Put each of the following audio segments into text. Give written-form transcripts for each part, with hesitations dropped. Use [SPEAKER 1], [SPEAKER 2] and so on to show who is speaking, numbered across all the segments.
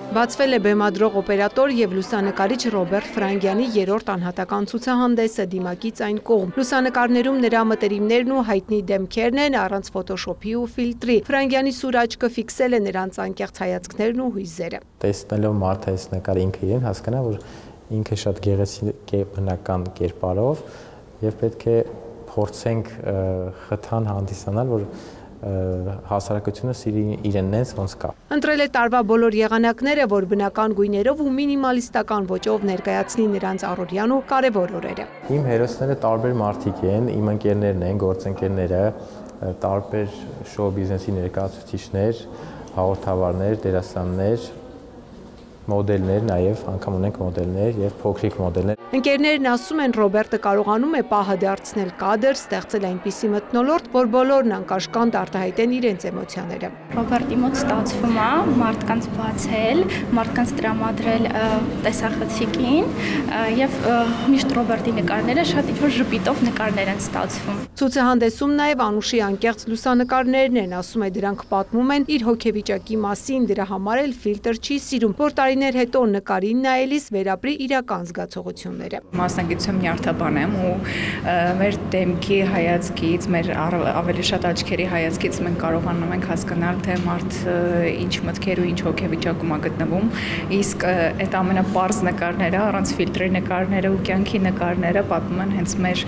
[SPEAKER 1] Բացվել է բեմադրող օպերատոր և լուսանկարիչ Ռոբերտ Ֆրանգյանի երրորդ անհատական ցուցահանդեսը դիմակից այն կողմ։ Լուսանկարներում նրա մտերիմներն ու հայտնի դեմքերն են առանց ֆոտոշոփի ու ֆիլտրի։ Ֆրանգյանի սուր աչքը ֆիքսել է նրանց անկեղծ հայացքներն ու հույզերը։
[SPEAKER 2] Տեսնելով մարդը այս նկարի ինքը իրեն հասկանա, որ ինքը շատ գեղեցիկ է բնական կերպարով եւ պետք է փորձենք խթան հանդիսանալ, որ հասարակությունը սիրի իրեն նենց ոնց կա։
[SPEAKER 1] Ընտրել է տարվա բոլոր եղանակները, որ բնական գույներով ու մինիմալիստական ոճով ներկայացնի նրանց առօրյան ու կարևոր օրերը։
[SPEAKER 2] Իմ հերոսները տարբեր մարդիկ են, իմ ընկերներն են, գործընկերները, տարբեր շոու բիզնեսի ներկայացուցիչներ, հաղորդավարներ, դերասաններ, մոդելներ, նաև անգամ ունենք մոդելներ եւ փոքրիկ մոդելներ։
[SPEAKER 1] Ընկերներն ասում են, Ռոբերտը կարողանում է պահը դարձնել կադր, ստեղծել այնպիսի մթնոլորտ, որ բոլորն անկաշկանդ արտահայտեն իրենց էմոցիաները։
[SPEAKER 3] Ռոբերտի մոտ ստացվում է մարդկանց բացել, մարդկանց տրամադրել տեսախցիկին եւ միշտ Ռոբերտի նկարները շատ ինչ-որ ժպիտով նկարներ են ստացվում։
[SPEAKER 1] Ցուցահանդեսում նաև Անուշի անկեղծ լուսանկարներն են, ասում է, դրանք պատմում են իր հոգեվիճակի մասին, դրա համար էլ ֆիլտր չի սիրում, որ տարիներ հետո նկարին նայելիս վերապրի իրական զգացողությունները։
[SPEAKER 4] Մասնագիտությամբ նյարդաբան եմ ու մեր դեմքի հայացքից, մեր ավելի շատ աչքերի հայացքից մենք կարողանում ենք հասկանալ, թե մարդը ինչ մտքեր ու ինչ հոգեվիճակում է գտնվում, իսկ այդ ամենապարզ նկարները, առանց ֆիլտրի նկարները ու կյանքի նկարները պատմում են հենց մեր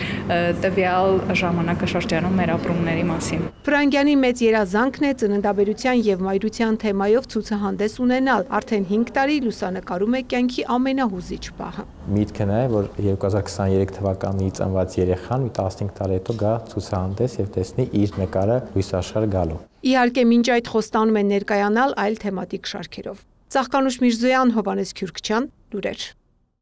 [SPEAKER 4] տվյալ ժամանակաշրջանում մեր ապրումների մասին։
[SPEAKER 1] Ֆրանգյանի մեծ երազանքն է ծննդաբերության եւ մայրության թեմայով ցուցահանդես ունենալ, արդեն 5 տարի լուսանկարում է կյանքի ամենահուզիչ պահը։
[SPEAKER 2] Միտքն է, որ 2023 թվականի ծնված երեխան 15 տարի հետո գա ցուցահանդես եւ տեսնի իր նկարը լույս աշխարհ գալու։
[SPEAKER 1] Իհարկե, մինչ այդ խոստանում են ներկայանալ այլ թեմատիկ շարքերով։ Ծաղկանուշ Միրզոյան, Հովանես Քյուրքչյան, լուրեր։